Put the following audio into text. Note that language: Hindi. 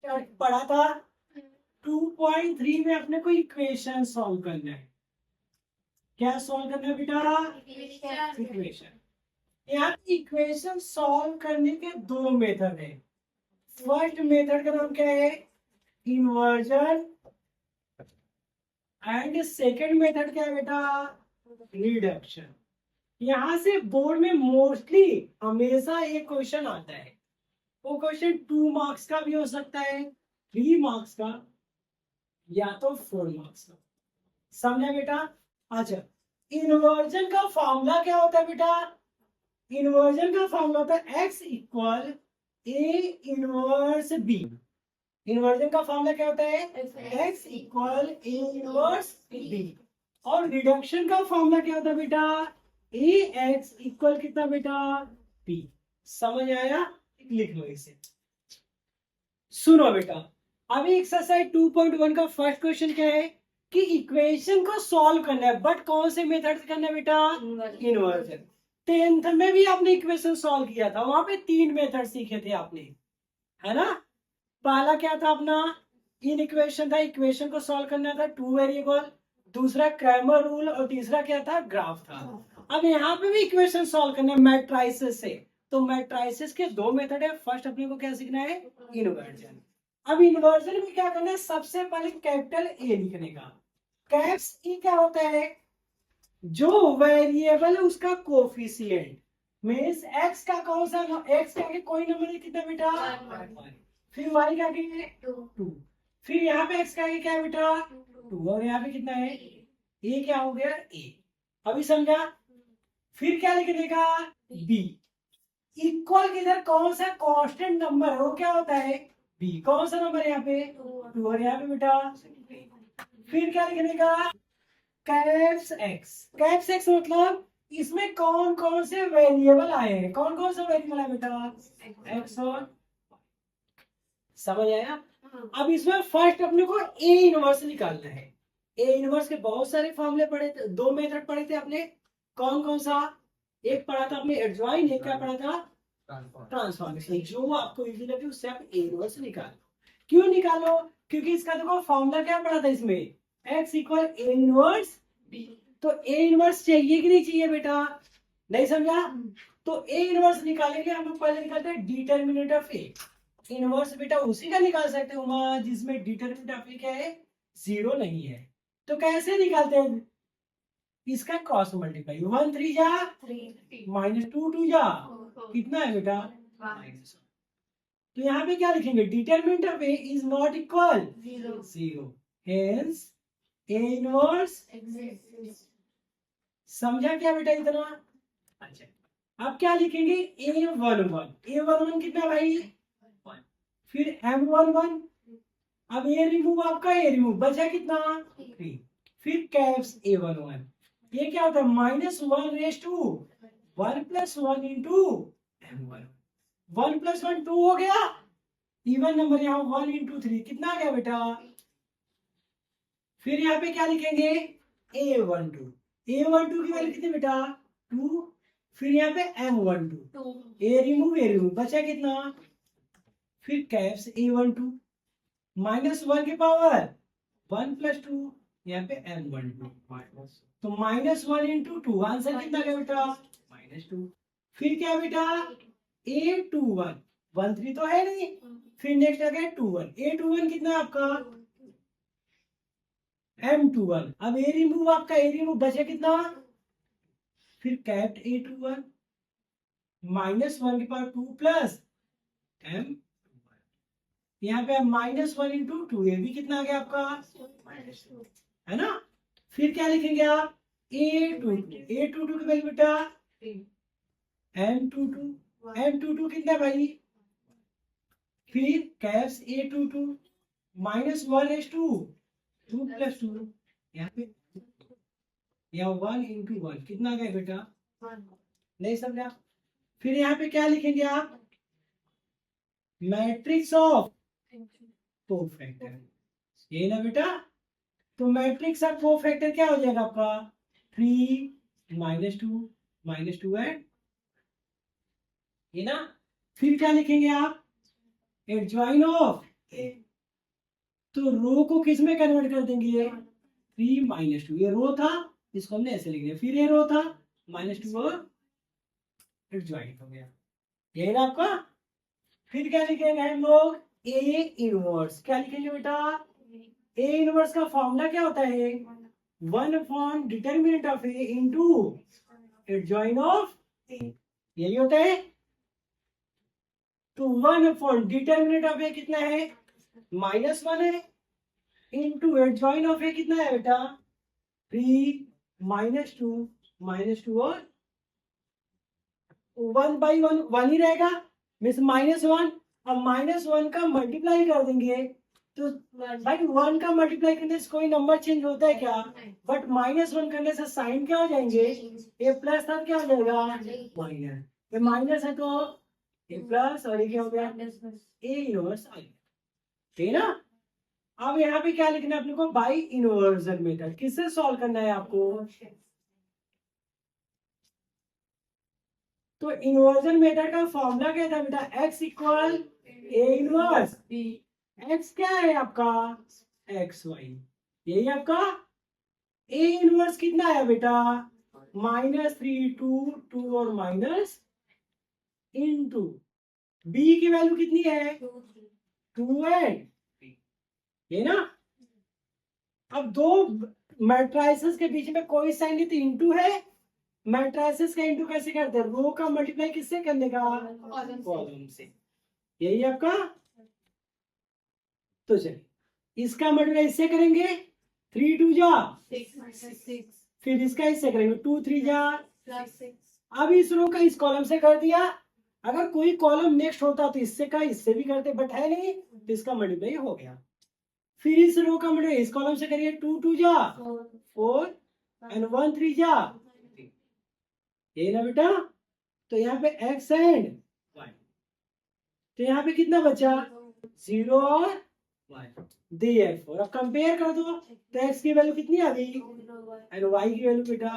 पढ़ा था 2.3 में अपने को इक्वेशन सॉल्व करना है। क्या सॉल्व करना है बेटा? इक्वेशन। यहाँ इक्वेशन सॉल्व करने के दो मेथड है। फर्स्ट मेथड का नाम क्या है? इन्वर्जन। एंड सेकंड मेथड क्या है बेटा? रिडक्शन। यहाँ से बोर्ड में मोस्टली हमेशा एक क्वेश्चन आता है। वो क्वेश्चन 2 मार्क्स का भी हो सकता है, 3 मार्क्स का, या तो 4 मार्क्स का। समझा बेटा? अच्छा, इन्वर्जन का फॉर्मूला क्या होता है बेटा? इन्वर्जन का फॉर्मूला होता है x equal A inverse B. Inversion का फॉर्मूला क्या होता है? x equal A inverse B. और रिडक्शन का फॉर्मूला क्या होता है बेटा? ए एक्स इक्वल कितना बेटा? बी। समझ आया? लिख लो इसे। सुनो बेटा, अभी एक्सरसाइज 2.1 का फर्स्ट क्वेश्चन क्या है कि इक्वेशन को सॉल्व करना है, बट कौन से मेथड से करना है बेटा? इन्वर्जन। 10th में भी आपने इक्वेशन सॉल्व किया था, वहां पे 3 मेथड सीखे थे आपने, है ना? पहला क्या था अपना? इन इक्वेशन था, इक्वेशन को सॉल्व करना था 2 वेरिएबल, दूसरा क्रैमर रूल, और तीसरा क्या था? ग्राफ था। अब यहाँ पे भी इक्वेशन सॉल्व करना है मैट्रिसेस से, तो मैट्रिसेस के दो मेथड है। फर्स्ट अपने को क्या सीखना है? इन्वर्जन। अब इन्वर्जन में क्या करना है? सबसे पहले कैपिटल ए लिखने का। कैप्स ई क्या होता है? जो वेरिएबल है उसका कोफिशिएंट। मींस एक्स का कौन सा? एक्स का आगे कोई नंबर है कितना बेटा? 1। फिर वाई का आगे 2। फिर यहाँ पे एक्स का आगे क्या है बेटा? 2। और यहाँ पे कितना है? ये क्या हो गया? ए। अभी समझा? फिर क्या लिखने का? बी। इक्वल के इधर कौन सा कांस्टेंट नंबर है वो क्या होता है? बी। कौन सा नंबर है यहाँ पे? 2। और यहाँ पे बेटा? फिर क्या लिखने का? Caps x. कैप्स एक्स मतलब इसमें कौन कौन से वेरिएबल आए हैं? कौन कौन सा वेरिएबल है बेटा? एक्स और। समझ आया? अब इसमें फर्स्ट अपने को ए इनवर्स निकालना है। ए इनवर्स के बहुत सारे फॉर्मूले पढ़े थे, 2 मेथड पढ़े थे आपने। कौन कौन सा? एक पढ़ा था आपने एडजॉइन, एक क्या पढ़ा था? ट्रांसफॉर्मेशन। जो आपको इजी लगे उससे आप ए इनवर्स निकालो। क्यों निकालो? क्योंकि इसका देखो फॉर्मूला क्या पढ़ा था इसमें? X equal A inverse B. तो ए इनवर्स चाहिए कि नहीं चाहिए बेटा? नहीं समझा? तो ए इनवर्स निकालेंगे हम लोग, पहले निकालते हैं डिटरमिनेंट ऑफ ए। इनवर्स बेटा उसी का निकाल सकते हो जिसमें डिटरमिनेंट ऑफ ए क्या है? 0 नहीं है। तो कैसे निकालते हैं? इसका क्रॉस मल्टीप्लाई, 1 3 जा -2 2 जा कितना है बेटा? -1। तो यहाँ पे क्या लिखेंगे? Determinant of A is not equal 0, hence A inverse. समझा क्या बेटा इतना? अच्छा, अब क्या लिखेंगे? A11। A11 कितना भाई? 1। फिर M11। अब ये रिमूव, आपका ये रिमूव, बचा कितना? 3। फिर कैप्स A11, ये क्या होता है? -1 रेज टू 1 + 1 इंटू M11। 1 + 1 2 हो गया। इवन नंबर यहाँ 1 इंटू 3 कितना आ गया बेटा? फिर यहाँ पे क्या लिखेंगे? A12। A12 की वैल्यू कितनी बेटा? 2। फिर यहाँ पे M12, ए रिमूव, बचा कितना? फिर कैप्स A12 -1 की पावर 1 + 2, यहाँ पे M12, तो -1 इंटू 2, आंसर कितना गया बेटा? -2। फिर क्या बेटा? A21, 1 3 तो है नहीं। फिर नेक्स्ट आ गया 21। A21 कितना है आपका? M21। अब ए रिमूव, आपका ए रिमूव, बचे कितना? फिर कैप्ट A21 -1 की पावर 2 प्लस M, यहाँ पे -1 इंटू 2, ये भी कितना आ गया आपका? है ना? फिर क्या लिखेंगे आप? A22 की वैल्यू बेटा M22 कितना भाई? फिर कैप्स A22 -1 रेज टू 2 + 2, यहाँ पे या 1 इंटू 1 कितना आ गया बेटा? 1। नहीं समझा? फिर यहाँ पे क्या लिखेंगे आप? मैट्रिक्स ऑफ कोफैक्टर, ये ना बेटा? तो मैट्रिक्स ऑफ कोफैक्टर क्या हो जाएगा आपका? 3 -2 -2 है, ये ना? फिर क्या लिखेंगे आप? एडजॉइन ऑफ ए। तो रो को किस में कन्वर्ट कर देंगे? 3 माइनस 2, ये रो था, इसको हमने ऐसे लिख दिया, फिर ये रो था -2 और फिर ज्वाइन हो गया, यही ना आपका। फिर क्या लिखेंगे हम लोग? A inverse. क्या लिखेंगे बेटा? ए इनवर्स का फॉर्मूला क्या होता है? 1 determinant of A into adjoint of A, यही होता है। तो 1 डिटर्मिनेंट ऑफ ए कितना है? -1 है, इंटू एडजॉइन ऑफ ए कितना है बेटा? 3 -2 और 1/1 1 ही रहेगा, मीन्स -1। अब -1 का मल्टीप्लाई कर देंगे तो भाई 1 का मल्टीप्लाई करने से कोई नंबर चेंज होता है क्या? बट -1 करने से साइन क्या हो जाएंगे? ए प्लस था क्या हो जाएगा? माइनस। ये माइनस है तो ए प्लस, और ये क्या हो गया? ए इनवर्स आ गया, ठीक है ना। अब यहाँ पे क्या लिखना है अपने को? By inversion method. किससे सॉल्व करना है आपको? तो इन्वर्जन मेथड का फॉर्मूला क्या था बेटा? x equal A inverse B. x क्या है आपका? xy, यही आपका ए इनवर्स कितना है बेटा? -3 2 और माइनस इनटू बी की वैल्यू कितनी है? 2 है, ये ना। अब दो मैट्रिसेस के बीच में कोई साइन नहीं तो इनटू है। मैट्रिसेस का इनटू कैसे करते हैं? रो का मल्टीप्लाई किससे करने का? कॉलम से, यही आपका। तो चलिए इसका मल्टीप्लाई इससे करेंगे, 3 2 जा 6, फिर इसका इससे करेंगे 2 3 जा 6। अब इस रो का इस कॉलम से कर दिया। अगर कोई कॉलम नेक्स्ट होता तो इससे का इससे भी करते, बट है नहीं तो इसका मल्टीप्लाई हो गया। फिर इस रो का मल्टीप्लाई इस कॉलम से करिए, 2 2 जा 4 एंड 1 3 जा, ये ना बेटा। तो यहाँ पे x एंड y, तो यहाँ पे कितना बचा? 0 और y, therefore अब कंपेयर कर दो तो x की वैल्यू कितनी आ गई एंड y की वैल्यू बेटा